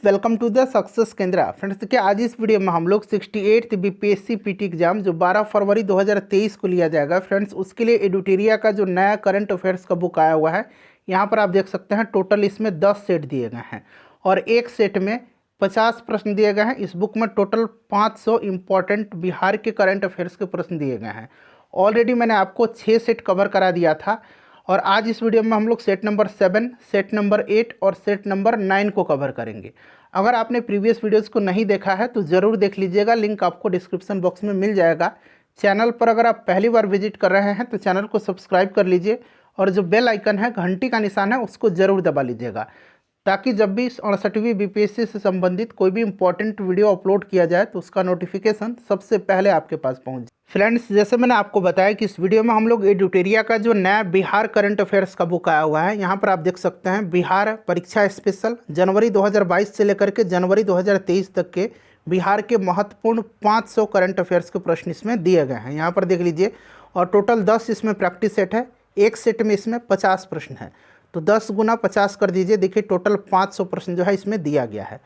Welcome to the success केंद्र। Friends देखिए, आज इस वीडियो में हम लोग 68th बीपीएससी पीटी एग्जाम जो 12 फरवरी 2023 को लिया जाएगा फ्रेंड्स, उसके लिए एडुटेरिया का जो नया करंट अफेयर्स का बुक आया हुआ है, यहाँ पर आप देख सकते हैं टोटल इसमें 10 सेट दिए गए हैं और एक सेट में 50 प्रश्न दिए गए हैं। इस बुक में टोटल 500 इंपॉर्टेंट बिहार के करंट अफेयर्स के प्रश्न दिए गए हैं। ऑलरेडी मैंने आपको 6 सेट कवर करा दिया था और आज इस वीडियो में हम लोग सेट नंबर 7, सेट नंबर 8 और सेट नंबर 9 को कवर करेंगे। अगर आपने प्रीवियस वीडियोस को नहीं देखा है तो ज़रूर देख लीजिएगा, लिंक आपको डिस्क्रिप्शन बॉक्स में मिल जाएगा। चैनल पर अगर आप पहली बार विजिट कर रहे हैं तो चैनल को सब्सक्राइब कर लीजिए और जो बेल आइकन है, घंटी का निशान है, उसको ज़रूर दबा लीजिएगा ताकि जब भी 68वीं बीपीएससी से संबंधित कोई भी इंपॉर्टेंट वीडियो अपलोड किया जाए तो उसका नोटिफिकेशन सबसे पहले आपके पास पहुंचे। फ्रेंड्स, जैसे मैंने आपको बताया कि इस वीडियो में हम लोग एडुटेरिया का जो नया बिहार करंट अफेयर्स का बुक आया हुआ है, यहाँ पर आप देख सकते हैं बिहार परीक्षा स्पेशल जनवरी 2022 से लेकर के जनवरी 2023 तक के बिहार के महत्वपूर्ण 500 करंट अफेयर्स के प्रश्न इसमें दिए गए हैं। यहाँ पर देख लीजिए, और टोटल 10 इसमें प्रैक्टिस सेट है। एक सेट में इसमें 50 प्रश्न है, तो 10 गुना 50 कर दीजिए। देखिए टोटल 500 प्रश्न जो है इसमें दिया गया है।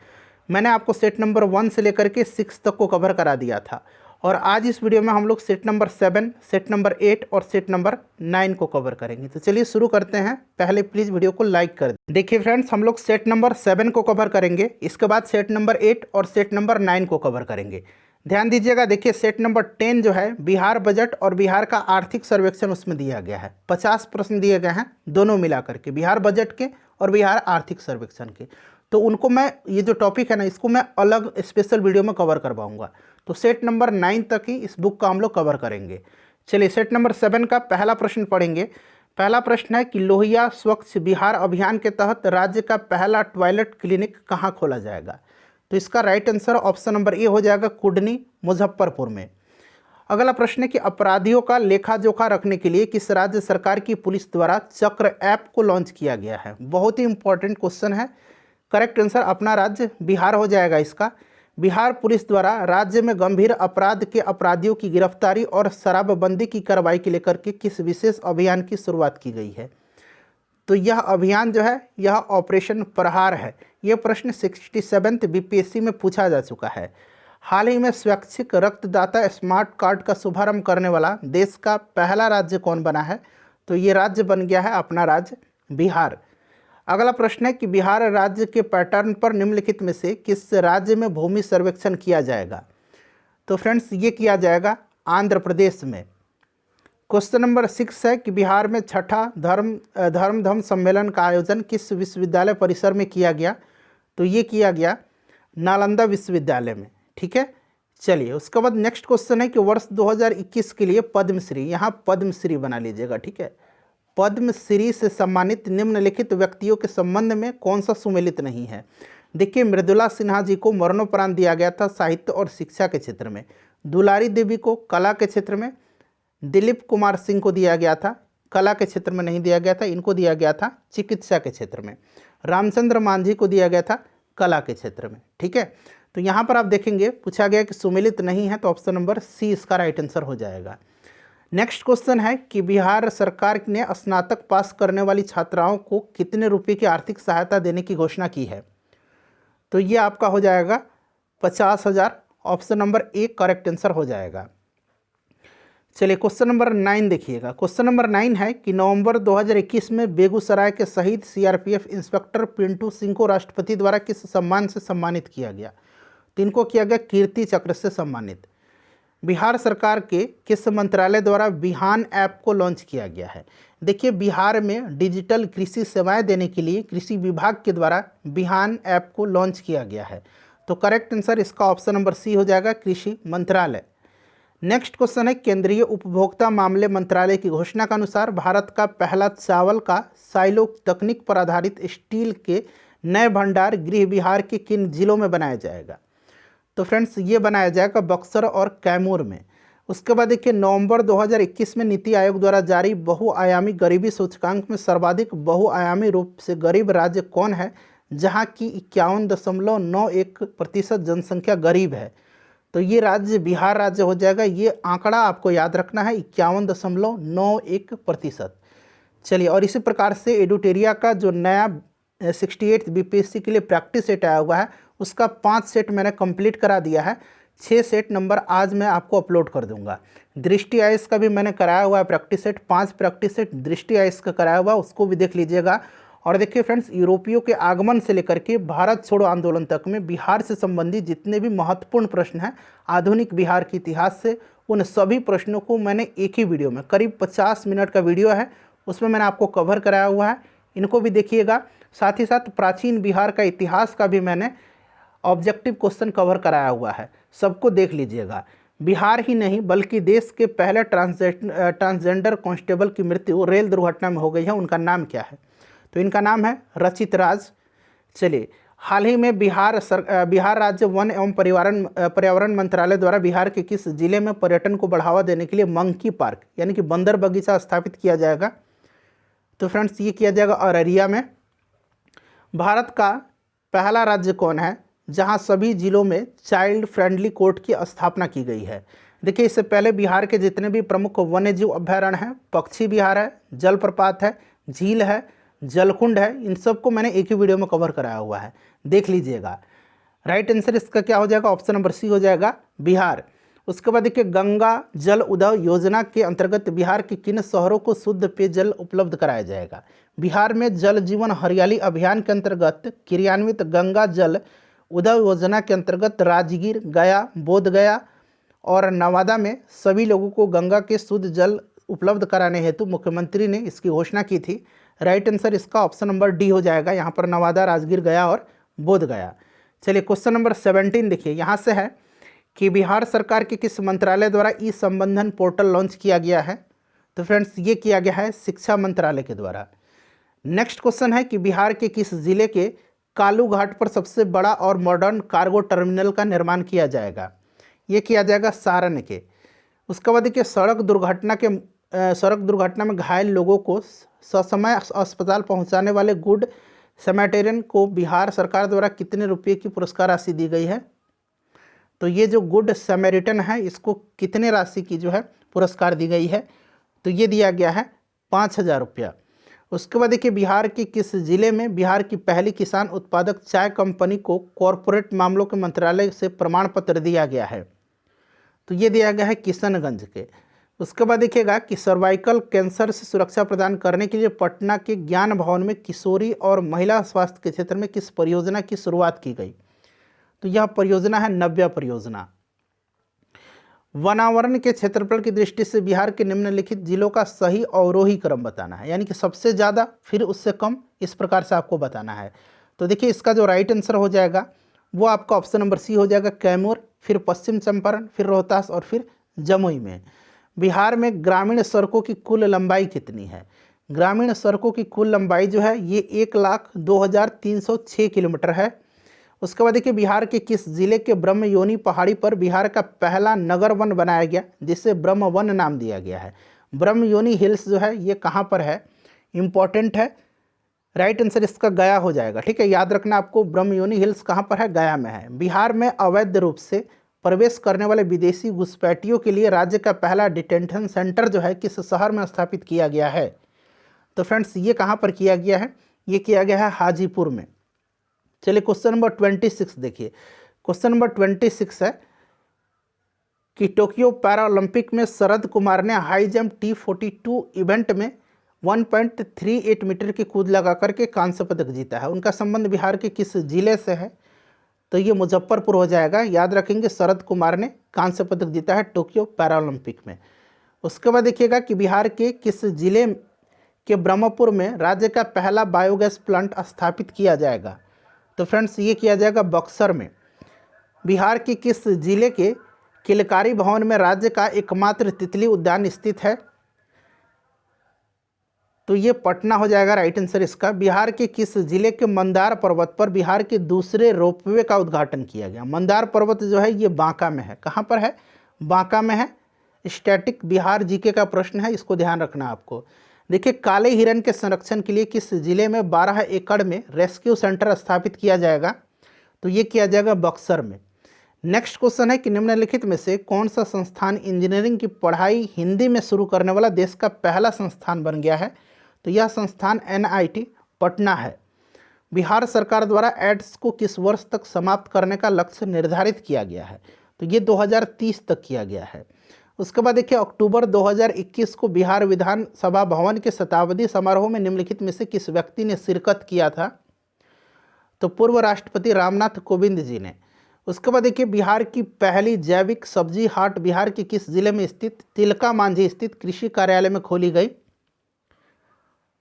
मैंने आपको सेट नंबर 1 से लेकर के 6 तक को कवर करा दिया था और आज इस वीडियो में हम लोग सेट नंबर 7, सेट नंबर 8 और सेट नंबर 9 को कवर करेंगे। तो चलिए शुरू करते हैं। पहले प्लीज़ वीडियो को लाइक कर दें। देखिए फ्रेंड्स, हम लोग सेट नंबर 7 को कवर करेंगे, इसके बाद सेट नंबर 8 और सेट नंबर 9 को कवर करेंगे। ध्यान दीजिएगा, देखिए सेट नंबर 10 जो है बिहार बजट और बिहार का आर्थिक सर्वेक्षण उसमें दिया गया है। 50 प्रश्न दिए गए हैं दोनों मिलाकर के, बिहार बजट के और बिहार आर्थिक सर्वेक्षण के। तो उनको मैं, ये जो टॉपिक है ना, इसको मैं अलग स्पेशल वीडियो में कवर करवाऊंगा। तो सेट नंबर 9 तक ही इस बुक का हम लोग कवर करेंगे। चलिए सेट नंबर 7 का पहला प्रश्न पढ़ेंगे। पहला प्रश्न है कि लोहिया स्वच्छ बिहार अभियान के तहत राज्य का पहला टॉयलेट क्लिनिक कहाँ खोला जाएगा। तो इसका right answer option number A हो जाएगा, कुडनी मुजफ्फरपुर में। अगला प्रश्न है कि अपराधियों का लेखा जोखा रखने के लिए किस राज्य सरकार की पुलिस द्वारा चक्र ऐप को लॉन्च किया गया है। बहुत ही इंपॉर्टेंट क्वेश्चन है। करेक्ट आंसर अपना राज्य बिहार हो जाएगा इसका। बिहार पुलिस द्वारा राज्य में गंभीर अपराध के अपराधियों की गिरफ्तारी और शराबबंदी की कार्रवाई के लेकर के किस विशेष अभियान की शुरुआत की गई है। तो यह अभियान जो है यह ऑपरेशन प्रहार है। यह प्रश्न 67th बीपीएससी में पूछा जा चुका है। हाल ही में स्वैच्छिक रक्तदाता स्मार्ट कार्ड का शुभारंभ करने वाला देश का पहला राज्य कौन बना है। तो ये राज्य बन गया है अपना राज्य बिहार। अगला प्रश्न है कि बिहार राज्य के पैटर्न पर निम्नलिखित में से किस राज्य में भूमि सर्वेक्षण किया जाएगा। तो फ्रेंड्स, ये किया जाएगा आंध्र प्रदेश में। क्वेश्चन नंबर 6 है कि बिहार में छठा धर्म सम्मेलन का आयोजन किस विश्वविद्यालय परिसर में किया गया। तो ये किया गया नालंदा विश्वविद्यालय में। ठीक है, चलिए उसके बाद नेक्स्ट क्वेश्चन है कि वर्ष 2021 के लिए पद्मश्री, यहाँ पद्मश्री बना लीजिएगा। ठीक है, पद्मश्री से सम्मानित निम्नलिखित व्यक्तियों के संबंध में कौन सा सुमेलित नहीं है। देखिए, मृदुला सिन्हा जी को मरणोपरांत दिया गया था साहित्य और शिक्षा के क्षेत्र में, दुलारी देवी को कला के क्षेत्र में, दिलीप कुमार सिंह को दिया गया था, कला के क्षेत्र में नहीं दिया गया था, इनको दिया गया था चिकित्सा के क्षेत्र में, रामचंद्र मांझी को दिया गया था कला के क्षेत्र में। ठीक है, तो यहाँ पर आप देखेंगे पूछा गया कि सुमेलित नहीं है, तो ऑप्शन नंबर सी इसका राइट आंसर हो जाएगा। नेक्स्ट क्वेश्चन है कि बिहार सरकार ने स्नातक पास करने वाली छात्राओं को कितने रुपए की आर्थिक सहायता देने की घोषणा की है। तो ये आपका हो जाएगा 50,000। Option number A correct answer हो जाएगा। चलिए क्वेश्चन नंबर 9 देखिएगा। क्वेश्चन नंबर 9 है कि नवंबर 2021 में बेगूसराय के शहीद सीआरपीएफ इंस्पेक्टर पिंटू सिंह को राष्ट्रपति द्वारा किस सम्मान से सम्मानित किया गया। तो इनको किया गया कीर्ति चक्र से सम्मानित। बिहार सरकार के किस मंत्रालय द्वारा बिहान ऐप को लॉन्च किया गया है। देखिए, बिहार में डिजिटल कृषि सेवाएं देने के लिए कृषि विभाग के द्वारा बिहान ऐप को लॉन्च किया गया है। तो करेक्ट आंसर इसका ऑप्शन नंबर सी हो जाएगा, कृषि मंत्रालय। नेक्स्ट क्वेश्चन है केंद्रीय उपभोक्ता मामले मंत्रालय की घोषणा के अनुसार भारत का पहला चावल का साइलो तकनीक पर आधारित स्टील के नए भंडार गृह बिहार के किन जिलों में बनाया जाएगा। तो फ्रेंड्स, ये बनाया जाएगा बक्सर और कैमूर में। उसके बाद देखिए, नवंबर 2021 में नीति आयोग द्वारा जारी बहुआयामी गरीबी सूचकांक में सर्वाधिक बहुआयामी रूप से गरीब राज्य कौन है, जहां की 51.91% जनसंख्या गरीब है। तो ये राज्य बिहार राज्य हो जाएगा। ये आंकड़ा आपको याद रखना है, 51.91%। चलिए, और इसी प्रकार से एडुटेरिया का जो नया 68 बीपीएससी के लिए प्रैक्टिस सेट आया हुआ है, उसका 5 सेट मैंने कंप्लीट करा दिया है। 6 सेट नंबर आज मैं आपको अपलोड कर दूंगा। दृष्टि आईएएस का भी मैंने कराया हुआ है प्रैक्टिस सेट, 5 प्रैक्टिस सेट दृष्टि आईएएस का कराया हुआ, उसको भी देख लीजिएगा। और देखिए फ्रेंड्स, यूरोपियों के आगमन से लेकर के भारत छोड़ो आंदोलन तक में बिहार से संबंधित जितने भी महत्वपूर्ण प्रश्न हैं आधुनिक बिहार के इतिहास से, उन सभी प्रश्नों को मैंने एक ही वीडियो में, करीब 50 मिनट का वीडियो है, उसमें मैंने आपको कवर कराया हुआ है। इनको भी देखिएगा। साथ ही साथ प्राचीन बिहार का इतिहास का भी मैंने ऑब्जेक्टिव क्वेश्चन कवर कराया हुआ है, सबको देख लीजिएगा। बिहार ही नहीं बल्कि देश के पहले ट्रांसजेंडर कांस्टेबल की मृत्यु रेल दुर्घटना में हो गई है, उनका नाम क्या है? तो इनका नाम है रचित राज। चलिए, हाल ही में बिहार राज्य वन एवं पर्यावरण मंत्रालय द्वारा बिहार के किस जिले में पर्यटन को बढ़ावा देने के लिए मंकी पार्क यानी कि बंदर बगीचा स्थापित किया जाएगा? तो फ्रेंड्स, ये किया जाएगा अररिया में। भारत का पहला राज्य कौन है जहां सभी जिलों में चाइल्ड फ्रेंडली कोर्ट की स्थापना की गई है? देखिए, इससे पहले बिहार के जितने भी प्रमुख वन्यजीव अभ्यारण्य हैं, पक्षी विहार है, जलप्रपात है, झील है, जलकुंड है, इन सबको मैंने एक ही वीडियो में कवर कराया हुआ है, देख लीजिएगा। राइट आंसर इसका क्या हो जाएगा? ऑप्शन नंबर सी हो जाएगा, बिहार। उसके बाद देखिए, गंगा जल उदय योजना के अंतर्गत बिहार के किन शहरों को शुद्ध पेयजल उपलब्ध कराया जाएगा? बिहार में जल जीवन हरियाली अभियान के अंतर्गत क्रियान्वित गंगा जल उदय योजना के अंतर्गत राजगीर, गया, बोधगया और नवादा में सभी लोगों को गंगा के शुद्ध जल उपलब्ध कराने हेतु मुख्यमंत्री ने इसकी घोषणा की थी। राइट आंसर इसका ऑप्शन नंबर डी हो जाएगा, यहाँ पर नवादा, राजगीर, गया और बोधगया। चलिए, क्वेश्चन नंबर 17 देखिए, यहाँ से है कि बिहार सरकार के किस मंत्रालय द्वारा ई संबंधन पोर्टल लॉन्च किया गया है? तो फ्रेंड्स, ये किया गया है शिक्षा मंत्रालय के द्वारा। नेक्स्ट क्वेश्चन है कि बिहार के किस जिले के कालू घाट पर सबसे बड़ा और मॉडर्न कार्गो टर्मिनल का निर्माण किया जाएगा? ये किया जाएगा सारण के। उसके बाद देखिए, सड़क दुर्घटना में घायल लोगों को ससमय अस्पताल पहुंचाने वाले गुड समैरिटन को बिहार सरकार द्वारा कितने रुपये की पुरस्कार राशि दी गई है? तो ये जो गुड समैरिटन है, इसको कितने राशि की जो है पुरस्कार दी गई है? तो ये दिया गया है 5,000 रुपया। उसके बाद देखिए, बिहार के किस जिले में बिहार की पहली किसान उत्पादक चाय कंपनी को कॉरपोरेट मामलों के मंत्रालय से प्रमाण पत्र दिया गया है? तो ये दिया गया है किशनगंज के। उसके बाद देखिएगा कि सर्वाइकल कैंसर से सुरक्षा प्रदान करने के लिए पटना के ज्ञान भवन में किशोरी और महिला स्वास्थ्य के क्षेत्र में किस परियोजना की शुरुआत की गई? तो यह परियोजना है नव्या परियोजना। वनावरण के क्षेत्रफल की दृष्टि से बिहार के निम्नलिखित जिलों का सही अवरोही क्रम बताना है, यानी कि सबसे ज़्यादा फिर उससे कम, इस प्रकार से आपको बताना है। तो देखिए, इसका जो राइट आंसर हो जाएगा वो आपका ऑप्शन नंबर सी हो जाएगा, कैमूर, फिर पश्चिम चंपारण, फिर रोहतास और फिर जमुई में। बिहार में ग्रामीण सड़कों की कुल लंबाई कितनी है? ग्रामीण सड़कों की कुल लंबाई जो है ये 1,02,306 किलोमीटर है। उसके बाद देखिए, बिहार के किस जिले के ब्रह्मयोनी पहाड़ी पर बिहार का पहला नगर वन बनाया गया जिसे ब्रह्म वन नाम दिया गया है? ब्रह्मयोनी हिल्स जो है ये कहाँ पर है? इंपॉर्टेंट है। राइट आंसर इसका गया हो जाएगा। ठीक है, याद रखना आपको, ब्रह्मयोनी हिल्स कहाँ पर है? गया में है। बिहार में अवैध रूप से प्रवेश करने वाले विदेशी घुसपैठियों के लिए राज्य का पहला डिटेंशन सेंटर जो है किस शहर में स्थापित किया गया है? तो फ्रेंड्स, ये कहाँ पर किया गया है? ये किया गया है हाजीपुर में। चलिए, क्वेश्चन नंबर 26 देखिए। क्वेश्चन नंबर 26 है कि टोक्यो पैरालंपिक में शरद कुमार ने हाई जंप T42 इवेंट में 1.38 मीटर की कूद लगा करके कांस्य पदक जीता है। उनका संबंध बिहार के किस जिले से है? तो ये मुजफ्फरपुर हो जाएगा। याद रखेंगे, शरद कुमार ने कांस्य पदक जीता है टोक्यो पैरालंपिक में। उसके बाद देखिएगा कि बिहार के किस जिले के ब्रह्मपुर में राज्य का पहला बायोगैस प्लांट स्थापित किया जाएगा? तो फ्रेंड्स, ये किया जाएगा बक्सर में। बिहार के किस जिले के किलकारी भवन में राज्य का एकमात्र तितली उद्यान स्थित है? तो ये पटना हो जाएगा राइट आंसर इसका। बिहार के किस जिले के मंदार पर्वत पर बिहार के दूसरे रोपवे का उद्घाटन किया गया? मंदार पर्वत जो है ये बांका में है। कहाँ पर है? बांका में है। स्टैटिक बिहार जीके का प्रश्न है, इसको ध्यान रखना आपको। देखिए, काले हिरण के संरक्षण के लिए किस जिले में 12 एकड़ में रेस्क्यू सेंटर स्थापित किया जाएगा? तो ये किया जाएगा बक्सर में। नेक्स्ट क्वेश्चन है कि निम्नलिखित में से कौन सा संस्थान इंजीनियरिंग की पढ़ाई हिंदी में शुरू करने वाला देश का पहला संस्थान बन गया है? तो यह संस्थान NIT पटना है। बिहार सरकार द्वारा एड्स को किस वर्ष तक समाप्त करने का लक्ष्य निर्धारित किया गया है? तो ये 2030 तक किया गया है। उसके बाद देखिए अक्टूबर 2021 को बिहार विधानसभा भवन के शताब्दी समारोह में निम्नलिखित में से किस व्यक्ति ने शिरकत किया था? तो पूर्व राष्ट्रपति रामनाथ कोविंद जी ने। उसके बाद देखिए बिहार की पहली जैविक सब्जी हाट बिहार के किस जिले में स्थित तिलका मांझी स्थित कृषि कार्यालय में खोली गई?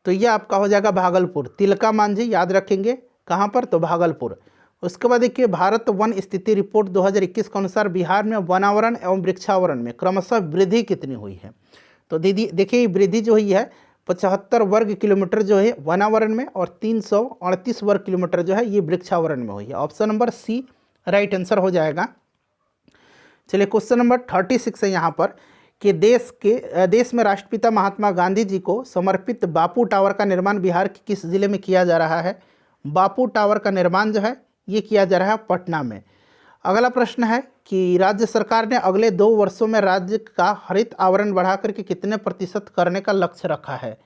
तो यह आपका हो जाएगा भागलपुर। तिलका मांझी याद रखेंगे, कहाँ पर? तो भागलपुर। उसके बाद देखिए भारत वन स्थिति रिपोर्ट 2021 के अनुसार बिहार में वनावरण एवं वृक्षावरण में क्रमशः वृद्धि कितनी हुई है? तो दीदी देखिए वृद्धि जो हुई है 75 वर्ग किलोमीटर जो है वनावरण में और 338 वर्ग किलोमीटर जो है ये वृक्षावरण में हुई है। Option number C right answer हो जाएगा। चलिए क्वेश्चन नंबर 36 है यहाँ पर कि देश में राष्ट्रपिता महात्मा गांधी जी को समर्पित बापू टावर का निर्माण बिहार के किस जिले में किया जा रहा है? बापू टावर का निर्माण जो है ये किया जा रहा है पटना में। अगला प्रश्न है कि राज्य सरकार ने अगले 2 वर्षों में राज्य का हरित आवरण बढ़ा करके कितने प्रतिशत करने का लक्ष्य रखा है?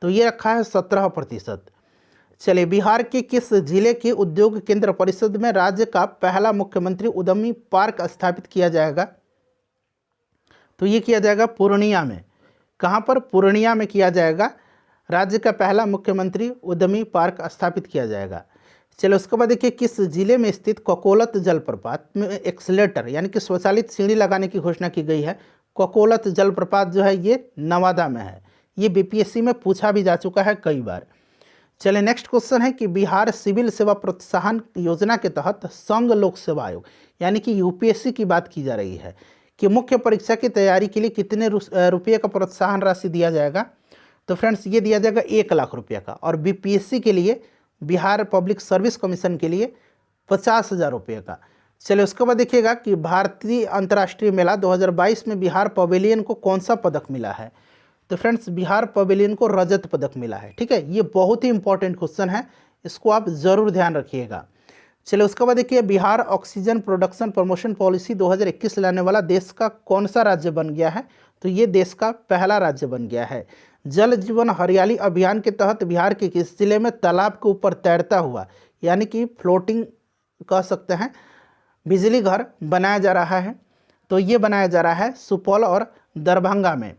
तो ये रखा है 17%। चलिए बिहार के किस जिले के उद्योग केंद्र परिषद में राज्य का पहला मुख्यमंत्री उद्यमी पार्क स्थापित किया जाएगा? तो ये किया जाएगा पूर्णिया में। कहाँ पर? पूर्णिया में किया जाएगा। राज्य का पहला मुख्यमंत्री उद्यमी पार्क स्थापित किया जाएगा। चलो उसके बाद देखिए किस जिले में स्थित ककोलत जलप्रपात में एक्सीलेटर यानी कि स्वचालित सीढ़ी लगाने की घोषणा की गई है? ककोलत जलप्रपात जो है ये नवादा में है। ये बीपीएससी में पूछा भी जा चुका है कई बार। चलिए नेक्स्ट क्वेश्चन है कि बिहार सिविल सेवा प्रोत्साहन योजना के तहत संघ लोक सेवा आयोग यानी कि यूपीएससी की बात की जा रही है कि मुख्य परीक्षा की तैयारी के लिए कितने रुपये का प्रोत्साहन राशि दिया जाएगा? तो फ्रेंड्स ये दिया जाएगा 1 लाख रुपये का। और बीपीएससी के लिए बिहार पब्लिक सर्विस कमीशन के लिए 50,000 रुपये का। चलिए उसके बाद देखिएगा कि भारतीय अंतर्राष्ट्रीय मेला 2022 में बिहार पवेलियन को कौन सा पदक मिला है? तो फ्रेंड्स बिहार पवेलियन को रजत पदक मिला है। ठीक है, ये बहुत ही इंपॉर्टेंट क्वेश्चन है, इसको आप ज़रूर ध्यान रखिएगा। चलिए उसके बाद देखिए Bihar oxygen production promotion policy 2021 लाने वाला देश का कौन सा राज्य बन गया है? तो ये देश का पहला राज्य बन गया है। जल जीवन हरियाली अभियान के तहत बिहार के किस जिले में तालाब के ऊपर तैरता हुआ यानी कि फ्लोटिंग कह सकते हैं बिजली घर बनाया जा रहा है? तो ये बनाया जा रहा है सुपौल और दरभंगा में।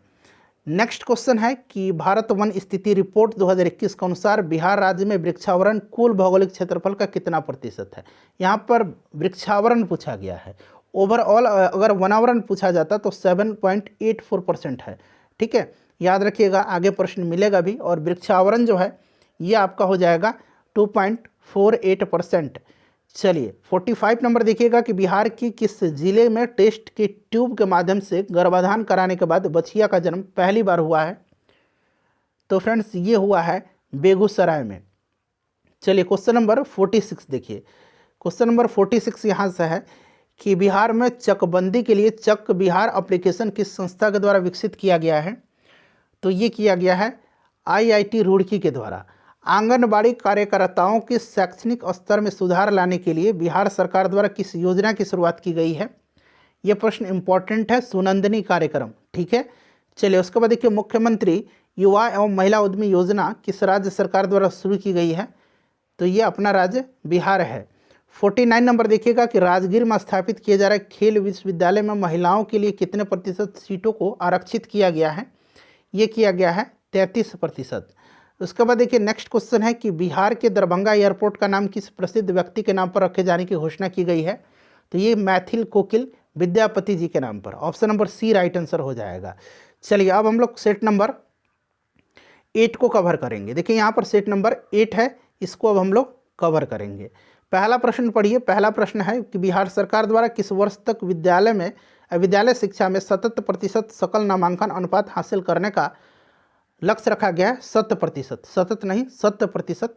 नेक्स्ट क्वेश्चन है कि भारत वन स्थिति रिपोर्ट 2021 के अनुसार बिहार राज्य में वृक्षावरण कुल भौगोलिक क्षेत्रफल का कितना प्रतिशत है? यहाँ पर वृक्षावरण पूछा गया है। ओवरऑल अगर वनावरण पूछा जाता तो 7.84% है। ठीक है, याद रखिएगा, आगे प्रश्न मिलेगा भी। और वृक्षावरण जो है ये आपका हो जाएगा 2.48%। चलिए 45 नंबर देखिएगा कि बिहार की किस जिले में टेस्ट के ट्यूब के माध्यम से गर्भाधान कराने के बाद बछिया का जन्म पहली बार हुआ है? तो फ्रेंड्स ये हुआ है बेगूसराय में। चलिए क्वेश्चन नंबर 46 देखिए। क्वेश्चन नंबर 46 यहाँ से है कि बिहार में चकबंदी के लिए चक बिहार एप्लीकेशन किस संस्था के द्वारा विकसित किया गया है? तो ये किया गया है IIT रुड़की के द्वारा। आंगनबाड़ी कार्यकर्ताओं के शैक्षणिक स्तर में सुधार लाने के लिए बिहार सरकार द्वारा किस योजना की शुरुआत की गई है? ये प्रश्न इंपॉर्टेंट है, सुनंदनी कार्यक्रम। ठीक है, चलिए उसके बाद देखिए मुख्यमंत्री युवा एवं महिला उद्यमी योजना किस राज्य सरकार द्वारा शुरू की गई है? तो ये अपना राज्य बिहार है। 49 नंबर देखिएगा कि राजगीर में स्थापित किए जा रहे खेल विश्वविद्यालय में महिलाओं के लिए कितने प्रतिशत सीटों को आरक्षित किया गया है? ये किया गया है 33%। उसके बाद देखिए नेक्स्ट क्वेश्चन है कि बिहार के दरभंगा एयरपोर्ट का नाम किस प्रसिद्ध व्यक्ति के नाम पर रखे जाने की घोषणा की गई है? तो ये मैथिल कोकिल विद्यापति जी के नाम पर। Option number C right answer हो जाएगा। चलिए अब हम लोग सेट नंबर 8 को कवर करेंगे। देखिए यहाँ पर सेट नंबर 8 है, इसको अब हम लोग कवर करेंगे। पहला प्रश्न पढ़िए। पहला प्रश्न है कि बिहार सरकार द्वारा किस वर्ष तक विद्यालय शिक्षा में 70% सकल नामांकन अनुपात हासिल करने का लक्ष्य रखा गया है? 100%, सतत नहीं 100%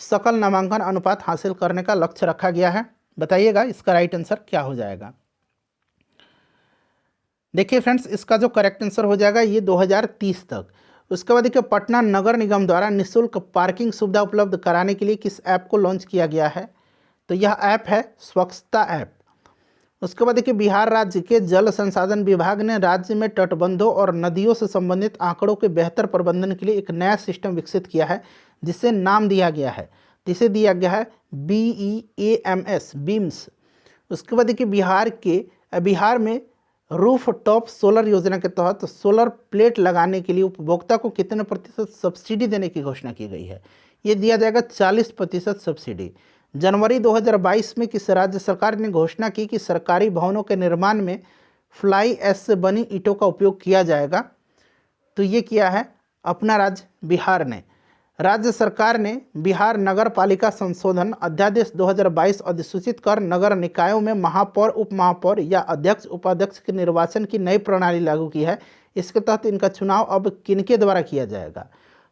सकल नामांकन अनुपात हासिल करने का लक्ष्य रखा गया है। बताइएगा इसका राइट आंसर क्या हो जाएगा। देखिए फ्रेंड्स इसका जो करेक्ट आंसर हो जाएगा ये 2030 तक। उसके बाद देखिए पटना नगर निगम द्वारा निःशुल्क पार्किंग सुविधा उपलब्ध कराने के लिए किस ऐप को लॉन्च किया गया है? तो यह ऐप है स्वच्छता ऐप। उसके बाद देखिए बिहार राज्य के जल संसाधन विभाग ने राज्य में तटबंधों और नदियों से संबंधित आंकड़ों के बेहतर प्रबंधन के लिए एक नया सिस्टम विकसित किया है जिसे नाम दिया गया है तो इसे दिया गया है BEAMS बीम्स। उसके बाद देखिए बिहार में रूफ टॉप सोलर योजना के तहत सोलर प्लेट लगाने के लिए उपभोक्ता को कितने प्रतिशत सब्सिडी देने की घोषणा की गई है। ये दिया जाएगा 40% सब्सिडी। जनवरी 2022 में किस राज्य सरकार ने घोषणा की कि सरकारी भवनों के निर्माण में फ्लाई ऐश से बनी ईंटों का उपयोग किया जाएगा। तो ये किया है अपना राज्य बिहार ने। राज्य सरकार ने बिहार नगर पालिका संशोधन अध्यादेश 2022 अधिसूचित कर नगर निकायों में महापौर, उप महापौर या अध्यक्ष उपाध्यक्ष के निर्वाचन की नई प्रणाली लागू की है। इसके तहत इनका चुनाव अब किनके द्वारा किया जाएगा।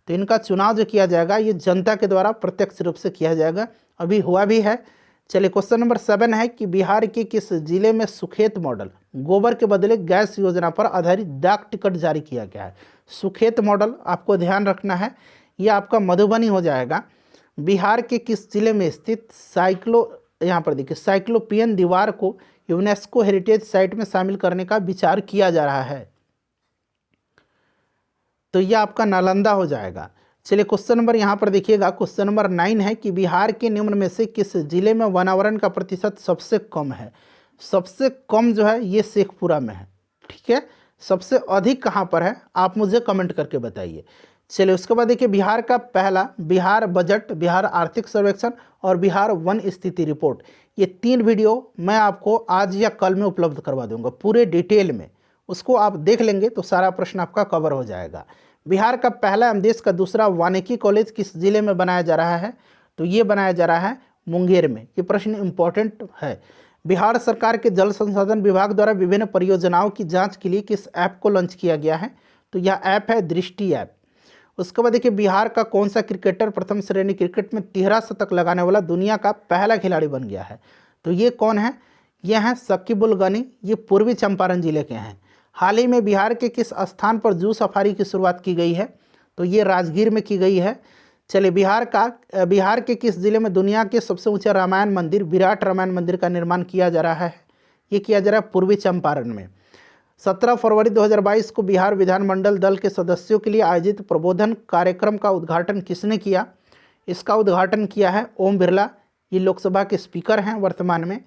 तो इनका चुनाव जो किया जाएगा ये जनता के द्वारा प्रत्यक्ष रूप से किया जाएगा, अभी हुआ भी है। चलिए क्वेश्चन नंबर 7 है कि बिहार के किस जिले में सुखेत मॉडल गोबर के बदले गैस योजना पर आधारित डाक टिकट जारी किया गया है। सुखेत मॉडल आपको ध्यान रखना है, ये आपका मधुबनी हो जाएगा। बिहार के किस जिले में स्थित यहाँ पर देखिए साइक्लोपियन दीवार को यूनेस्को हेरिटेज साइट में शामिल करने का विचार किया जा रहा है। तो यह आपका नालंदा हो जाएगा। चलिए क्वेश्चन नंबर यहाँ पर देखिएगा, क्वेश्चन नंबर 9 है कि बिहार के निम्न में से किस जिले में वनावरण का प्रतिशत सबसे कम है। सबसे कम जो है ये शेखपुरा में है, ठीक है। सबसे अधिक कहाँ पर है आप मुझे कमेंट करके बताइए। चलिए उसके बाद देखिए बिहार का पहला बिहार बजट, बिहार आर्थिक सर्वेक्षण और बिहार वन स्थिति रिपोर्ट, ये 3 वीडियो मैं आपको आज या कल में उपलब्ध करवा दूंगा पूरे डिटेल में। उसको आप देख लेंगे तो सारा प्रश्न आपका कवर हो जाएगा। बिहार का पहला एवं देश का दूसरा वानिकी कॉलेज किस जिले में बनाया जा रहा है। तो ये बनाया जा रहा है मुंगेर में। ये प्रश्न इंपॉर्टेंट है। बिहार सरकार के जल संसाधन विभाग द्वारा विभिन्न परियोजनाओं की जांच के लिए किस ऐप को लॉन्च किया गया है। तो यह ऐप है दृष्टि ऐप। उसके बाद देखिए बिहार का कौन सा क्रिकेटर प्रथम श्रेणी क्रिकेट में 13 शतक लगाने वाला दुनिया का पहला खिलाड़ी बन गया है। तो ये कौन है, ये हैं शकीबुल गनी, ये पूर्वी चंपारण जिले के हैं। हाल ही में बिहार के किस स्थान पर जू सफारी की शुरुआत की गई है। तो ये राजगीर में की गई है। चलिए बिहार के किस जिले में दुनिया के सबसे ऊंचा रामायण मंदिर विराट रामायण मंदिर का निर्माण किया जा रहा है। ये किया जा रहा है पूर्वी चंपारण में। 17 फरवरी 2022 को बिहार विधानमंडल दल के सदस्यों के लिए आयोजित प्रबोधन कार्यक्रम का उद्घाटन किसने किया। इसका उद्घाटन किया है ओम बिरला, ये लोकसभा के स्पीकर हैं वर्तमान में।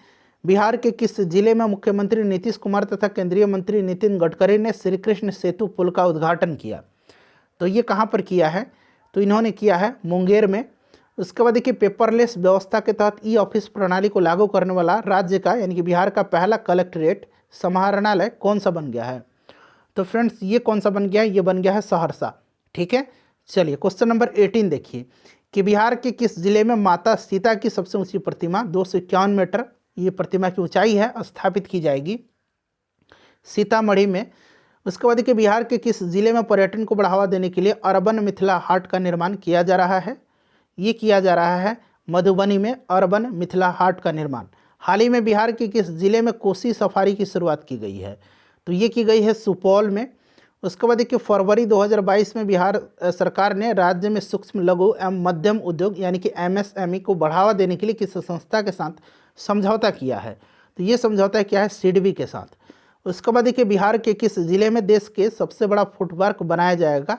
बिहार के किस जिले में मुख्यमंत्री नीतीश कुमार तथा केंद्रीय मंत्री नितिन गडकरी ने श्री कृष्ण सेतु पुल का उद्घाटन किया। तो ये कहाँ पर किया है, तो इन्होंने किया है मुंगेर में। उसके बाद देखिए पेपरलेस व्यवस्था के तहत ई ऑफिस प्रणाली को लागू करने वाला राज्य का यानी कि बिहार का पहला कलेक्ट्रेट समाहरणालय कौन सा बन गया है। तो फ्रेंड्स ये कौन सा बन गया है, ये बन गया है सहरसा, ठीक है। चलिए क्वेश्चन नंबर 18 देखिए कि बिहार के किस जिले में माता सीता की सबसे ऊंची प्रतिमा 251 मीटर ये प्रतिमा की ऊंचाई है स्थापित की जाएगी सीतामढ़ी में। उसके बाद देखिए बिहार के किस जिले में पर्यटन को बढ़ावा देने के लिए अर्बन मिथिला हाट का निर्माण किया जा रहा है। ये किया जा रहा है मधुबनी में अर्बन मिथिला हाट का निर्माण। हाल ही में बिहार के किस जिले में कोसी सफारी की शुरुआत की गई है। तो ये की गई है सुपौल में। उसके बाद देखिए फरवरी 2022 में बिहार सरकार ने राज्य में सूक्ष्म लघु एवं मध्यम उद्योग यानी कि MSME को बढ़ावा देने के लिए किस संस्था के साथ समझौता किया है। तो ये समझौता क्या है, सिडबी के साथ। उसके बाद देखिए बिहार के किस जिले में देश के सबसे बड़ा फूड पार्क बनाया जाएगा।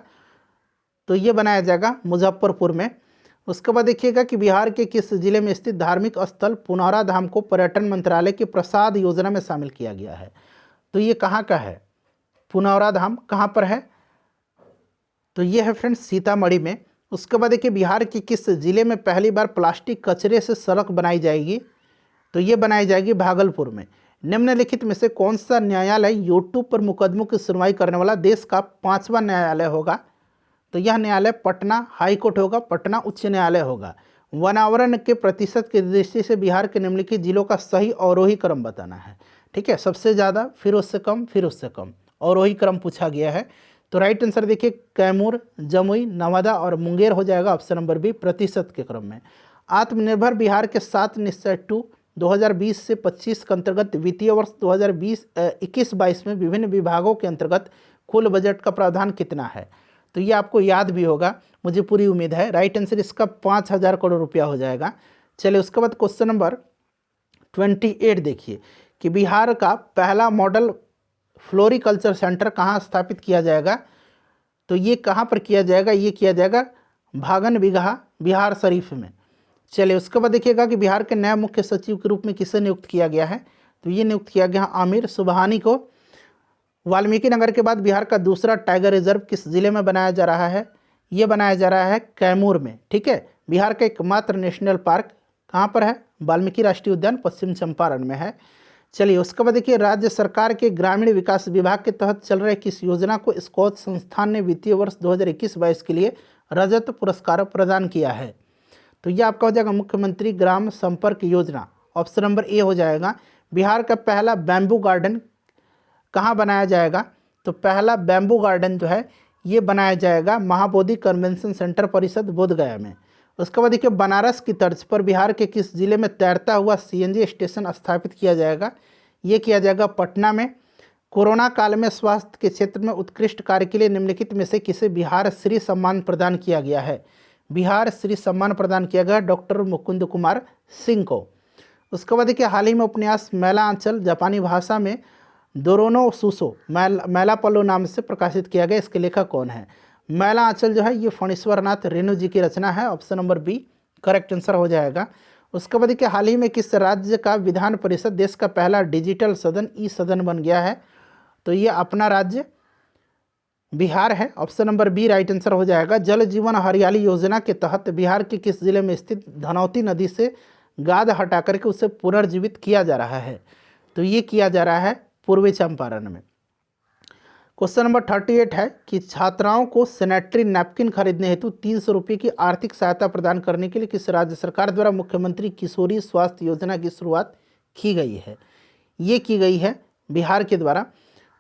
तो ये बनाया जाएगा मुजफ्फरपुर में। उसके बाद देखिएगा कि बिहार के किस जिले में स्थित धार्मिक स्थल पुनौरा धाम को पर्यटन मंत्रालय की प्रसाद योजना में शामिल किया गया है। तो ये कहाँ का है, पुनौरा धाम कहाँ पर है, तो ये है फ्रेंड्स सीतामढ़ी में। उसके बाद देखिए बिहार के किस जिले में पहली बार प्लास्टिक कचरे से सड़क बनाई जाएगी। तो ये बनाई जाएगी भागलपुर में। निम्नलिखित में से कौन सा न्यायालय यूट्यूब पर मुकदमों की सुनवाई करने वाला देश का 5वां न्यायालय होगा। तो यह न्यायालय पटना हाई कोर्ट होगा, पटना उच्च न्यायालय होगा। वनावरण के प्रतिशत की दृष्टि से बिहार के निम्नलिखित जिलों का सही अवरोही क्रम बताना है, ठीक है। सबसे ज़्यादा, फिर उससे कम, फिर उससे कम, अवरोही क्रम पूछा गया है। तो राइट आंसर देखिए कैमूर, जमुई, नवादा और मुंगेर हो जाएगा ऑप्शन नंबर बी प्रतिशत के क्रम में। आत्मनिर्भर बिहार के 7 निश्चय 2 2020 से 25 के अंतर्गत वित्तीय वर्ष 2021-22 में विभिन्न विभागों के अंतर्गत कुल बजट का प्रावधान कितना है। तो ये आपको याद भी होगा, मुझे पूरी उम्मीद है। राइट आंसर इसका 5000 करोड़ रुपया हो जाएगा। चलिए उसके बाद क्वेश्चन नंबर 28 देखिए कि बिहार का पहला मॉडल फ्लोरिकल्चर सेंटर कहाँ स्थापित किया जाएगा। तो ये कहाँ पर किया जाएगा, ये किया जाएगा भागन बिगहा बिहार शरीफ में। चलिए उसके बाद देखिएगा कि बिहार के नए मुख्य सचिव के रूप में किसे नियुक्त किया गया है, तो ये नियुक्त किया गया आमिर सुबहानी को। वाल्मीकि नगर के बाद बिहार का दूसरा टाइगर रिजर्व किस जिले में बनाया जा रहा है, ये बनाया जा रहा है कैमूर में। ठीक है, बिहार का एकमात्र नेशनल पार्क कहाँ पर है, वाल्मीकि राष्ट्रीय उद्यान पश्चिम चंपारण में है। चलिए उसके बाद देखिए, राज्य सरकार के ग्रामीण विकास विभाग के तहत चल रहे किस योजना को स्कॉच संस्थान ने वित्तीय वर्ष 2021-22 के लिए रजत पुरस्कार प्रदान किया है, तो यह आपका हो जाएगा मुख्यमंत्री ग्राम संपर्क योजना। ऑप्शन नंबर ए हो जाएगा। बिहार का पहला बैम्बू गार्डन कहाँ बनाया जाएगा, तो पहला बैम्बू गार्डन जो है ये बनाया जाएगा महाबोधि कन्वेंशन सेंटर परिषद बोधगया में। उसके बाद देखिए, बनारस की तर्ज पर बिहार के किस जिले में तैरता हुआ सीएनजी स्टेशन स्थापित किया जाएगा, ये किया जाएगा पटना में। कोरोना काल में स्वास्थ्य के क्षेत्र में उत्कृष्ट कार्य के लिए निम्नलिखित में से किसे बिहार श्री सम्मान प्रदान किया गया है, बिहार श्री सम्मान प्रदान किया गया डॉक्टर मुकुंद कुमार सिंह को। उसके बाद देखिए, हाल ही में उपन्यास मैला आंचल जापानी भाषा में दोरोनो सुसो मैला पल्लो नाम से प्रकाशित किया गया, इसके लेखक कौन है। मैला आंचल जो है ये फणीश्वर नाथ रेणु जी की रचना है, option number B correct answer हो जाएगा। उसके बाद देखिए, हाल ही में किस राज्य का विधान परिषद देश का पहला डिजिटल सदन ई सदन बन गया है, तो ये अपना राज्य बिहार है, option number B right answer हो जाएगा। जल जीवन हरियाली योजना के तहत बिहार के किस जिले में स्थित धनौती नदी से गाद हटा करके उसे पुनर्जीवित किया जा रहा है, तो ये किया जा रहा है पूर्वी चंपारण में। क्वेश्चन नंबर 38 है कि छात्राओं को सैनिटरी नैपकिन खरीदने हेतु 300 रुपये की आर्थिक सहायता प्रदान करने के लिए किस राज्य सरकार द्वारा मुख्यमंत्री किशोरी स्वास्थ्य योजना की शुरुआत की गई है, ये की गई है बिहार के द्वारा।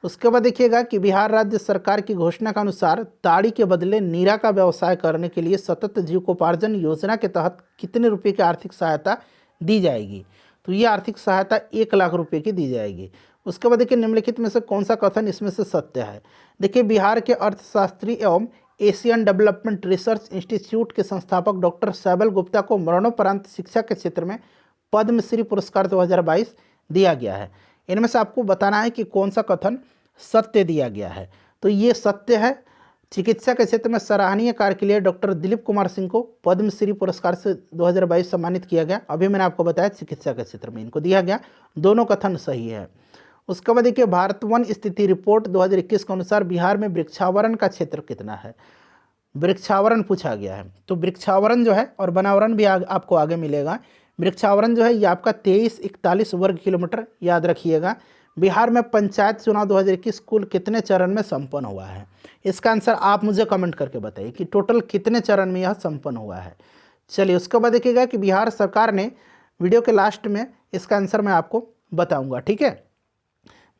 उसके बाद देखिएगा कि बिहार राज्य सरकार की घोषणा के अनुसार ताड़ी के बदले नीरा का व्यवसाय करने के लिए सतत जीविकोपार्जन योजना के तहत कितने रुपये की आर्थिक सहायता दी जाएगी, तो ये आर्थिक सहायता 1 लाख रुपये की दी जाएगी। उसके बाद देखिए, निम्नलिखित में से कौन सा कथन इसमें से सत्य है। देखिए, बिहार के अर्थशास्त्री एवं एशियन डेवलपमेंट रिसर्च इंस्टीट्यूट के संस्थापक डॉक्टर सैबल गुप्ता को मरणोपरांत शिक्षा के क्षेत्र में पद्मश्री पुरस्कार 2022 दिया गया है। इनमें से आपको बताना है कि कौन सा कथन सत्य दिया गया है, तो ये सत्य है। चिकित्सा के क्षेत्र में सराहनीय कार्य के लिए डॉक्टर दिलीप कुमार सिंह को पद्मश्री पुरस्कार से 2022 सम्मानित किया गया। अभी मैंने आपको बताया चिकित्सा के क्षेत्र में इनको दिया गया, दोनों कथन सही है। उसके बाद देखिए, भारत वन स्थिति रिपोर्ट 2021 के अनुसार बिहार में वृक्षावरण का क्षेत्र कितना है, वृक्षावरण पूछा गया है। तो वृक्षावरण जो है और वनावरण भी आपको आगे मिलेगा। वृक्षावरण जो है ये आपका 2341 वर्ग किलोमीटर, याद रखिएगा। बिहार में पंचायत चुनाव 2021 कुल कितने चरण में संपन्न हुआ है, इसका आंसर आप मुझे कमेंट करके बताइए कि टोटल कितने चरण में यह संपन्न हुआ है। चलिए उसके बाद देखिएगा कि बिहार सरकार ने, वीडियो के लास्ट में इसका आंसर मैं आपको बताऊंगा, ठीक है।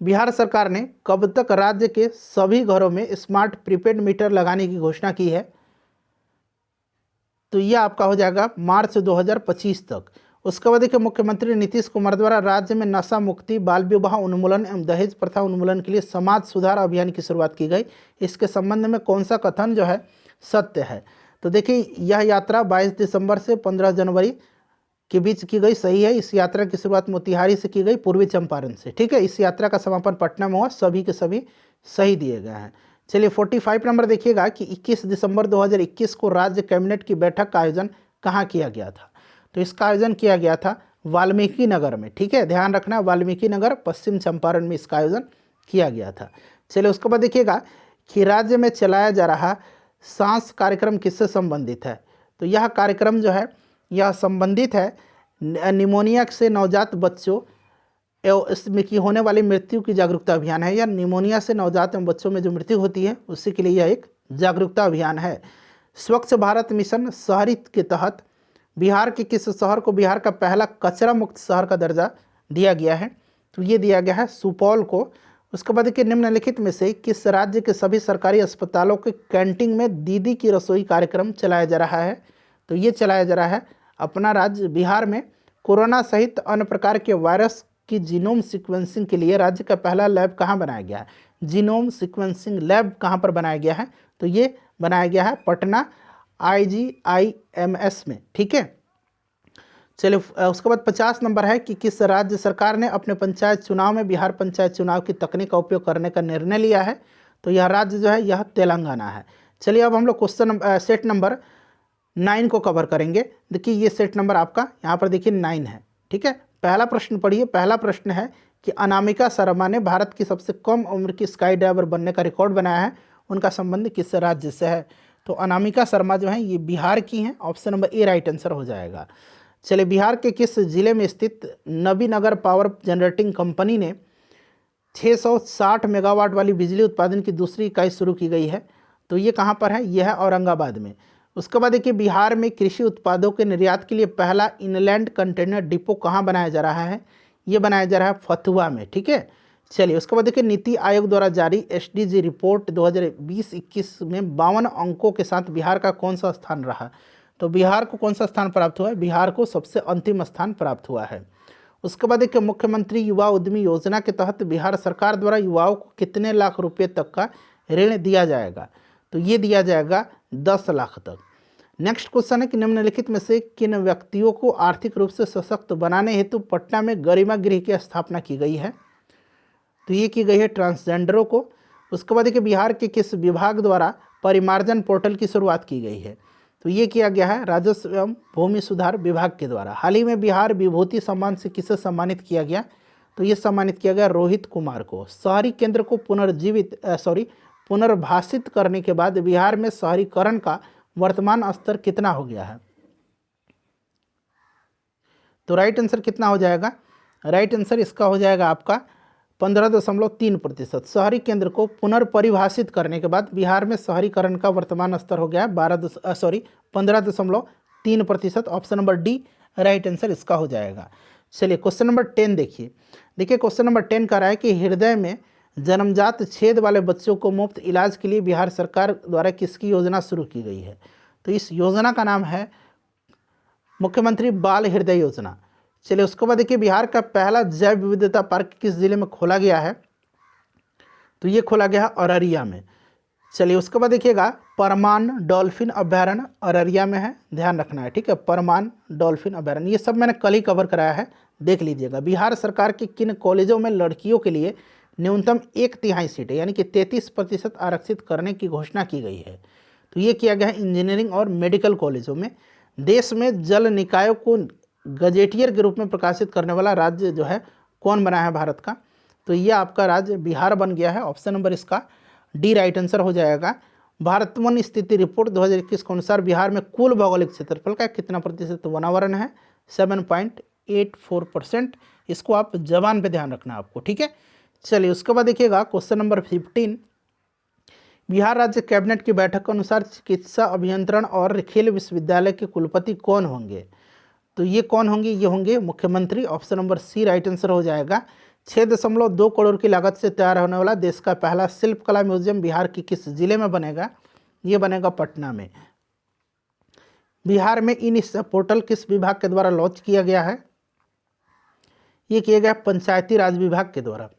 बिहार सरकार ने कब तक राज्य के सभी घरों में स्मार्ट प्रीपेड मीटर लगाने की घोषणा की है, तो यह आपका हो जाएगा मार्च 2025 तक। उसके बाद देखिए, मुख्यमंत्री नीतीश कुमार द्वारा राज्य में नशा मुक्ति, बाल विवाह उन्मूलन एवं दहेज प्रथा उन्मूलन के लिए समाज सुधार अभियान की शुरुआत की गई। इसके संबंध में कौन सा कथन जो है सत्य है, तो देखिए यह यात्रा 22 दिसंबर से 15 जनवरी के बीच की गई, सही है। इस यात्रा की शुरुआत मोतिहारी से की गई, पूर्वी चंपारण से, ठीक है। इस यात्रा का समापन पटना में हुआ, सभी के सभी सही दिए गए हैं। चलिए 45 नंबर देखिएगा कि 21 दिसंबर 2021 को राज्य कैबिनेट की बैठक का आयोजन कहाँ किया गया था, तो इसका आयोजन किया गया था वाल्मीकि नगर में, ठीक है। ध्यान रखना, वाल्मीकि नगर पश्चिम चंपारण में इसका आयोजन किया गया था। चलिए उसके बाद देखिएगा कि राज्य में चलाया जा रहा सांस कार्यक्रम किससे संबंधित है, तो यह कार्यक्रम जो है यह संबंधित है निमोनिया से नवजात बच्चों एवं इसमें की होने वाली मृत्यु की जागरूकता अभियान है। या निमोनिया से नवजात एवं बच्चों में जो मृत्यु होती है उसी के लिए यह एक जागरूकता अभियान है। स्वच्छ भारत मिशन शहरी के तहत बिहार के किस शहर को बिहार का पहला कचरा मुक्त शहर का दर्जा दिया गया है, तो ये दिया गया है सुपौल को। उसके बाद देखिए, निम्नलिखित में से किस राज्य के सभी सरकारी अस्पतालों के कैंटीन में दीदी की रसोई कार्यक्रम चलाया जा रहा है, तो ये चलाया जा रहा है अपना राज्य बिहार में। कोरोना सहित अन्य प्रकार के वायरस की जीनोम सीक्वेंसिंग के लिए राज्य का पहला लैब कहाँ बनाया गया है, जीनोम सीक्वेंसिंग लैब कहाँ पर बनाया गया है, तो ये बनाया गया है पटना IGIMS में, ठीक है। चलिए उसके बाद 50 नंबर है कि किस राज्य सरकार ने अपने पंचायत चुनाव में बिहार पंचायत चुनाव की तकनीक का उपयोग करने का निर्णय लिया है, तो यह राज्य जो है यह तेलंगाना है। चलिए अब हम लोग क्वेश्चन सेट नंबर 9 को कवर करेंगे। देखिए ये सेट नंबर आपका यहाँ पर देखिए 9 है, ठीक है। पहला प्रश्न पढ़िए। पहला प्रश्न है कि अनामिका शर्मा ने भारत की सबसे कम उम्र की स्काई डाइवर बनने का रिकॉर्ड बनाया है, उनका संबंध किस राज्य से है? तो अनामिका शर्मा जो है ये बिहार की हैं। Option number A right answer हो जाएगा। चलिए, बिहार के किस जिले में स्थित नबीनगर पावर जनरेटिंग कंपनी ने 660 मेगावाट वाली बिजली उत्पादन की दूसरी इकाई शुरू की गई है? तो ये कहाँ पर है? यह है औरंगाबाद में। उसके बाद देखिए, बिहार में कृषि उत्पादों के निर्यात के लिए पहला इनलैंड कंटेनर डिपो कहाँ बनाया जा रहा है? ये बनाया जा रहा है फतुहा में, ठीक है। चलिए, उसके बाद देखिए, नीति आयोग द्वारा जारी एसडीजी रिपोर्ट 2020-21 में 52 अंकों के साथ बिहार का कौन सा स्थान रहा? तो बिहार को कौन सा स्थान प्राप्त हुआ है? बिहार को सबसे अंतिम स्थान प्राप्त हुआ है। उसके बाद देखिए, मुख्यमंत्री युवा उद्यमी योजना के तहत बिहार सरकार द्वारा युवाओं को कितने लाख रुपए तक का ऋण दिया जाएगा? तो ये दिया जाएगा 10 लाख तक। नेक्स्ट क्वेश्चन है कि निम्नलिखित में से किन व्यक्तियों को आर्थिक रूप से सशक्त बनाने हेतु पटना में गरिमा गृह की स्थापना की गई है? तो ये की गई है ट्रांसजेंडरों को। उसके बाद देखिए, बिहार के किस विभाग द्वारा परिमार्जन पोर्टल की शुरुआत की गई है? तो ये किया गया है राजस्व एवं भूमि सुधार विभाग के द्वारा। हाल ही में बिहार विभूति सम्मान से किसे सम्मानित किया गया? तो ये सम्मानित किया गया रोहित कुमार को। शहरी केंद्र को पुनर्भाषित करने के बाद बिहार में शहरीकरण का वर्तमान स्तर कितना हो गया है? तो राइट आंसर कितना हो जाएगा? राइट आंसर इसका हो जाएगा आपका 15.3%। शहरी केंद्र को पुनर्परिभाषित करने के बाद बिहार में शहरीकरण का वर्तमान स्तर हो गया है 15.3%। Option number D right answer इसका हो जाएगा। चलिए, क्वेश्चन नंबर 10 देखिए। क्वेश्चन नंबर 10 कह रहा है कि हृदय में जन्मजात छेद वाले बच्चों को मुफ्त इलाज के लिए बिहार सरकार द्वारा किसकी योजना शुरू की गई है? तो इस योजना का नाम है मुख्यमंत्री बाल हृदय योजना। चलिए, उसके बाद देखिए, बिहार का पहला जैव विविधता पार्क किस जिले में खोला गया है? तो ये खोला गया है अररिया में। चलिए, उसके बाद देखिएगा, परमान डॉल्फिन अभ्यारण्य अररिया में है, ध्यान रखना है, ठीक है। परमान डॉल्फिन अभ्यारण्य, ये सब मैंने कल ही कवर कराया है, देख लीजिएगा। बिहार सरकार के किन कॉलेजों में लड़कियों के लिए न्यूनतम 1/3 सीटें यानी कि 33% आरक्षित करने की घोषणा की गई है? तो ये किया गया है इंजीनियरिंग और मेडिकल कॉलेजों में। देश में जल निकायों को गजेटियर के रूप में प्रकाशित करने वाला राज्य जो है कौन बना है भारत का? तो ये आपका राज्य बिहार बन गया है। ऑप्शन नंबर इसका डी राइट आंसर हो जाएगा। भारतवन स्थिति रिपोर्ट 2021 के अनुसार बिहार में कुल भौगोलिक क्षेत्रफल का कितना प्रतिशत वनावरण है? 7.84%। इसको आप जबान पे ध्यान रखना आपको, ठीक है। चलिए, उसके बाद देखिएगा, क्वेश्चन नंबर 15। बिहार राज्य कैबिनेट की बैठक के अनुसार चिकित्सा अभियंत्रण और खेल विश्वविद्यालय के कुलपति कौन होंगे? तो ये कौन होंगे? ये होंगे मुख्यमंत्री। Option number C right answer हो जाएगा। 6.2 करोड़ की लागत से तैयार होने वाला देश का पहला शिल्पकला म्यूजियम बिहार के किस जिले में बनेगा? ये बनेगा पटना में। बिहार में इन पोर्टल किस विभाग के द्वारा लॉन्च किया गया है? ये किया गया पंचायती राज विभाग के द्वारा।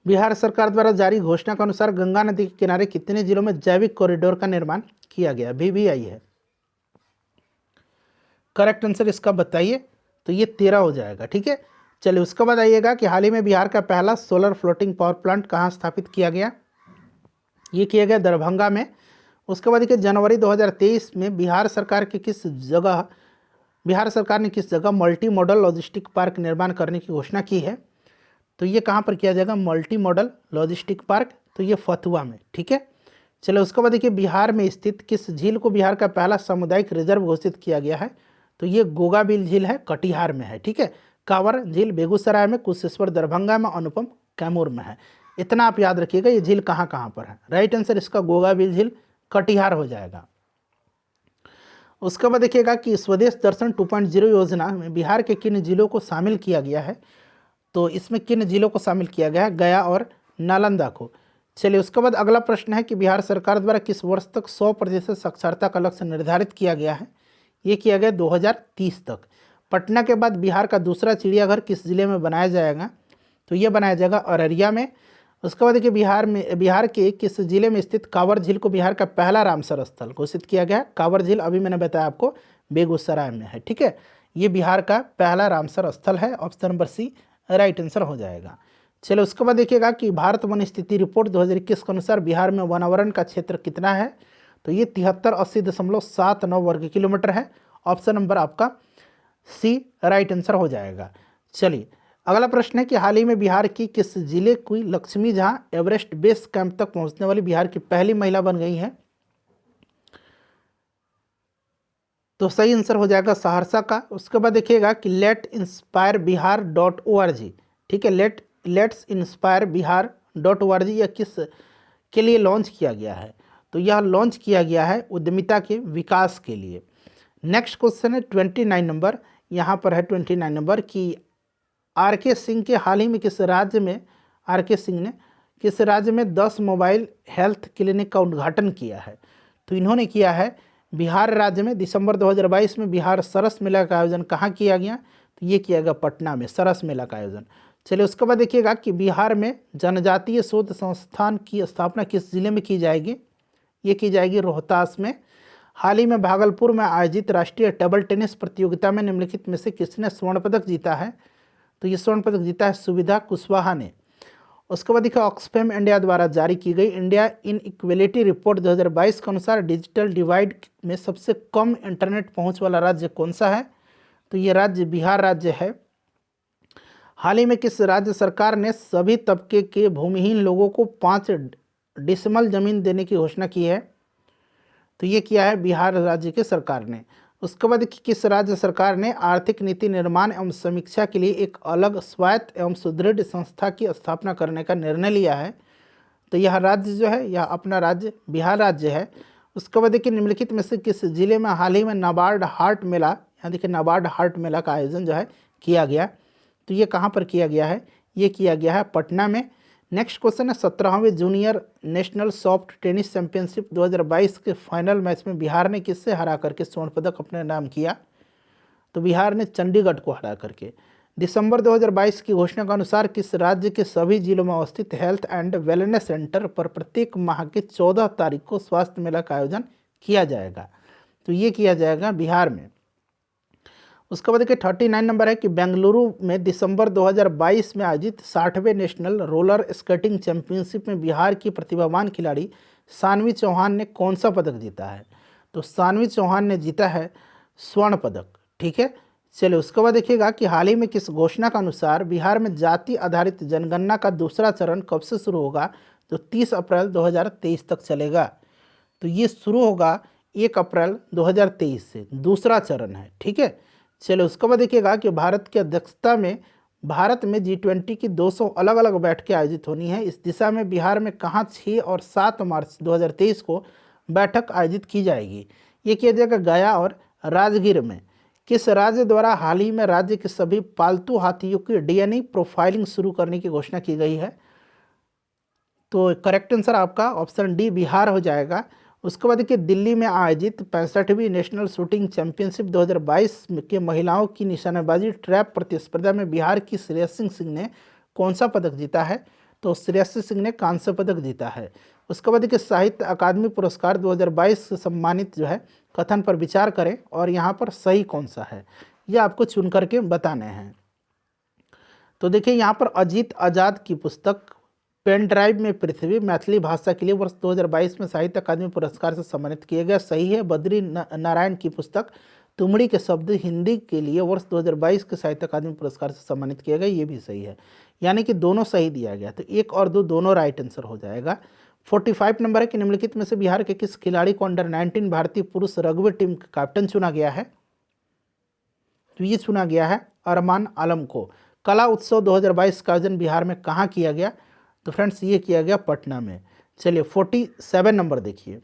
बिहार सरकार द्वारा जारी घोषणा के अनुसार गंगा नदी के किनारे कितने जिलों में जैविक कॉरिडोर का निर्माण किया गया? VVI है। करेक्ट आंसर इसका बताइए। तो ये 13 हो जाएगा, ठीक है। चलिए, उसके बाद आइएगा कि हाल ही में बिहार का पहला सोलर फ्लोटिंग पावर प्लांट कहाँ स्थापित किया गया? ये किया गया दरभंगा में। उसके बाद देखिए, जनवरी 2023 में बिहार सरकार ने किस जगह मल्टी मॉडल लॉजिस्टिक पार्क निर्माण करने की घोषणा की है? तो ये कहाँ पर किया जाएगा मल्टी मॉडल लॉजिस्टिक पार्क? तो ये फतुहा में, ठीक है। चलो, उसके बाद देखिए, बिहार में स्थित किस झील को बिहार का पहला सामुदायिक रिजर्व घोषित किया गया है? तो ये गोगाबिल झील है, कटिहार में है, ठीक है। कांवर झील बेगूसराय में, कुशेश्वर दरभंगा में, अनुपम कैमूर में है। इतना आप याद रखिएगा ये झील कहाँ कहाँ पर है। राइट आंसर इसका गोगाबिल झील कटिहार हो जाएगा। उसके बाद देखिएगा कि स्वदेश दर्शन 2.0 योजना में बिहार के किन जिलों को शामिल किया गया है? तो इसमें किन जिलों को शामिल किया गया है? गया और नालंदा को। चलिए, उसके बाद अगला प्रश्न है कि बिहार सरकार द्वारा किस वर्ष तक 100% साक्षरता का लक्ष्य निर्धारित किया गया है? ये किया गया 2030 तक। पटना के बाद बिहार का दूसरा चिड़ियाघर किस जिले में बनाया जाएगा? तो ये बनाया जाएगा अररिया में। उसके बाद देखिए, बिहार के किस जिले में स्थित कांवर झील को बिहार का पहला रामसर स्थल घोषित किया गया? कांवर झील अभी मैंने बताया आपको बेगूसराय में है, ठीक है। ये बिहार का पहला रामसर स्थल है। Option number C right answer हो जाएगा। चलो, उसके बाद देखिएगा कि भारत वन स्थिति रिपोर्ट 2021 के अनुसार बिहार में वनावरण का क्षेत्र कितना है? तो ये 7380.79 वर्ग किलोमीटर है। ऑप्शन नंबर आपका सी राइट आंसर हो जाएगा। चलिए अगला प्रश्न है कि हाल ही में बिहार की किस जिले की लक्ष्मी जहां एवरेस्ट बेस कैंप तक पहुंचने वाली बिहार की पहली महिला बन गई है? तो सही आंसर हो जाएगा सहरसा का। उसके बाद देखिएगा कि letinspireBihar.org, ठीक है, लेट्स इंस्पायर बिहार.org यह किस के लिए लॉन्च किया गया है? तो यह लॉन्च किया गया है उद्यमिता के विकास के लिए। नेक्स्ट क्वेश्चन है 29 नंबर, यहाँ पर है 29 नंबर कि आर.के. सिंह के हाल ही में किस राज्य में आर.के. सिंह ने किस राज्य में 10 मोबाइल हेल्थ क्लिनिक का उद्घाटन किया है? तो इन्होंने किया है बिहार राज्य में। दिसंबर 2022 में बिहार सरस मेला का आयोजन कहाँ किया गया? तो ये किया गया पटना में, सरस मेला का आयोजन। चलिए उसके बाद देखिएगा कि बिहार में जनजातीय शोध संस्थान की स्थापना किस जिले में की जाएगी? ये की जाएगी रोहतास में। हाल ही में भागलपुर में आयोजित राष्ट्रीय टेबल टेनिस प्रतियोगिता में निम्नलिखित में से किसने स्वर्ण पदक जीता है? तो ये स्वर्ण पदक जीता है सुविधा कुशवाहा ने। उसके बाद देखिए ऑक्सफैम इंडिया द्वारा जारी की गई इंडिया इन इक्वेलिटी रिपोर्ट 2022 के अनुसार डिजिटल डिवाइड में सबसे कम इंटरनेट पहुंच वाला राज्य कौन सा है? तो ये राज्य बिहार राज्य है। हाल ही में किस राज्य सरकार ने सभी तबके के भूमिहीन लोगों को 5 डिसमल जमीन देने की घोषणा की है? तो ये किया है बिहार राज्य की सरकार ने। उसके बाद किस राज्य सरकार ने आर्थिक नीति निर्माण एवं समीक्षा के लिए एक अलग स्वायत्त एवं सुदृढ़ संस्था की स्थापना करने का निर्णय लिया है? तो यह राज्य जो है यह अपना राज्य बिहार राज्य है। उसके बाद देखिए निम्नलिखित में से किस जिले में हाल ही में नाबार्ड हार्ट मेला, यहाँ देखिए नाबार्ड हार्ट मेला का आयोजन जो है किया गया? तो ये कहाँ पर किया गया है? ये किया गया है पटना में। नेक्स्ट क्वेश्चन है 17वें junior national soft tennis championship 2022 के फाइनल मैच में बिहार ने किससे हरा करके स्वर्ण पदक अपने नाम किया? तो बिहार ने चंडीगढ़ को हरा करके। दिसंबर 2022 की घोषणा के अनुसार किस राज्य के सभी जिलों में अवस्थित हेल्थ एंड वेलनेस सेंटर पर प्रत्येक माह की 14 तारीख को स्वास्थ्य मेला का आयोजन किया जाएगा? तो ये किया जाएगा बिहार में। उसके बाद देखिए 39 नंबर है कि बेंगलुरु में दिसंबर 2022 में आयोजित 60वें नेशनल रोलर स्केटिंग चैंपियनशिप में बिहार की प्रतिभावान खिलाड़ी सानवी चौहान ने कौन सा पदक जीता है? तो सानवी चौहान ने जीता है स्वर्ण पदक, ठीक है। चलिए उसके बाद देखिएगा कि हाल ही में किस घोषणा के अनुसार बिहार में जाति आधारित जनगणना का दूसरा चरण कब से शुरू होगा? तो 30 अप्रैल 2023 तक चलेगा। तो ये शुरू होगा 1 अप्रैल 2023 से, दूसरा चरण है, ठीक है। चलिए उसके बाद देखिएगा कि भारत की अध्यक्षता में भारत में G20 की 200 अलग अलग बैठकें आयोजित होनी है। इस दिशा में बिहार में कहाँ 6 और 7 मार्च 2023 को बैठक आयोजित की जाएगी? ये किया जाएगा गया और राजगीर में। किस राज्य द्वारा हाल ही में राज्य के सभी पालतू हाथियों की DNA प्रोफाइलिंग शुरू करने की घोषणा की गई है? तो करेक्ट आंसर आपका ऑप्शन डी बिहार हो जाएगा। उसके बाद देखिए दिल्ली में आयोजित 65वीं नेशनल शूटिंग चैंपियनशिप 2022 के महिलाओं की निशानेबाजी ट्रैप प्रतिस्पर्धा में बिहार की श्रेयसी सिंह ने कौन सा पदक जीता है? तो श्रेयसी सिंह ने कांस्य पदक जीता है। उसके बाद देखिए साहित्य अकादमी पुरस्कार 2022 से सम्मानित जो है कथन पर विचार करें और यहाँ पर सही कौन सा है, यह आपको चुन करके बताने हैं। तो देखिए यहाँ पर अजीत आजाद की पुस्तक पेन ड्राइव में पृथ्वी मैथिली भाषा के लिए वर्ष 2022 में साहित्य अकादमी पुरस्कार से सम्मानित किया गया, सही है। बद्री नारायण की पुस्तक तुमड़ी के शब्द हिंदी के लिए वर्ष 2022 के साहित्य अकादमी पुरस्कार से सम्मानित किया गया, ये भी सही है। यानी कि दोनों सही दिया गया, तो 1 और 2 दोनों राइट आंसर हो जाएगा। 45 नंबर है कि निम्नलिखित में से बिहार के किस खिलाड़ी को अंडर 19 भारतीय पुरुष रग्बी टीम का कैप्टन चुना गया है? तो ये चुना गया है अरमान आलम को। कला उत्सव 2022 का आयोजन बिहार में कहाँ किया गया? तो फ्रेंड्स ये किया गया पटना में। चलिए 47 नंबर देखिए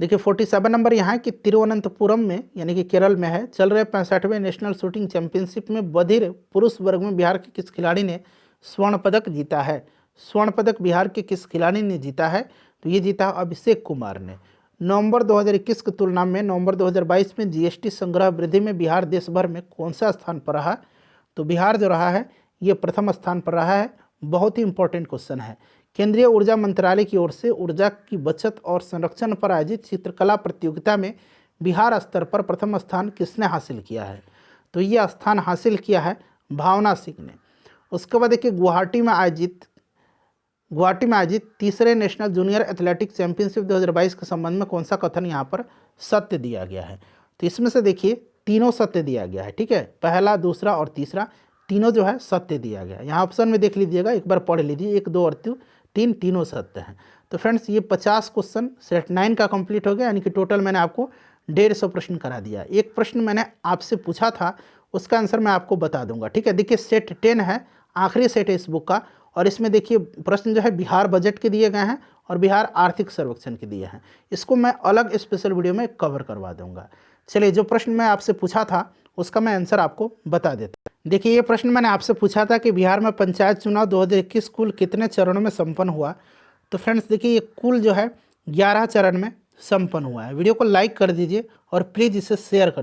47 नंबर यहाँ है कि तिरुवनंतपुरम में यानी कि केरल में है चल रहे 65वें नेशनल शूटिंग चैंपियनशिप में बधिर पुरुष वर्ग में बिहार के किस खिलाड़ी ने स्वर्ण पदक जीता है? स्वर्ण पदक बिहार के किस खिलाड़ी ने जीता है? तो ये जीता अभिषेक कुमार ने। नवंबर 2021 की तुलना में नवंबर 2022 में GST संग्रह वृद्धि में बिहार देश भर में कौन सा स्थान पर रहा? तो बिहार जो रहा है ये प्रथम स्थान पर रहा है। बहुत ही इंपॉर्टेंट क्वेश्चन है। केंद्रीय ऊर्जा मंत्रालय की ओर से ऊर्जा की बचत और संरक्षण पर आयोजित चित्रकला प्रतियोगिता में बिहार स्तर पर प्रथम स्थान किसने हासिल किया है? तो ये स्थान हासिल किया है भावना सिंह ने। उसके बाद देखिए गुवाहाटी में आयोजित गुवाहाटी में आयोजित तीसरे नेशनल जूनियर एथलेटिक्स चैंपियनशिप 2022 के संबंध में कौन सा कथन यहाँ पर सत्य दिया गया है? तो इसमें से देखिए तीनों सत्य दिया गया है, ठीक है, पहला, दूसरा और तीसरा तीनों जो है सत्य दिया गया है। यहाँ ऑप्शन में देख लीजिएगा, एक बार पढ़ लीजिए, 1, 2 और 3 तीनों सत्य हैं। तो फ्रेंड्स ये 50 क्वेश्चन सेट 9 का कंप्लीट हो गया, यानी कि टोटल मैंने आपको 150 प्रश्न करा दिया। एक प्रश्न मैंने आपसे पूछा था, उसका आंसर मैं आपको बता दूंगा, ठीक है। देखिए सेट 10 है, आखिरी सेट है इस बुक का, और इसमें देखिए प्रश्न जो है बिहार बजट के दिए गए हैं और बिहार आर्थिक सर्वेक्षण के दिए हैं। इसको मैं अलग स्पेशल वीडियो में कवर करवा दूंगा। चलिए, जो प्रश्न मैं आपसे पूछा था उसका मैं आंसर आपको बता देता हूँ। देखिए, ये प्रश्न मैंने आपसे पूछा था कि बिहार में पंचायत चुनाव 2021 कुल कितने चरणों में संपन्न हुआ? तो फ्रेंड्स देखिए, ये कुल जो है 11 चरण में संपन्न हुआ है। वीडियो को लाइक कर दीजिए और प्लीज़ इसे शेयर कर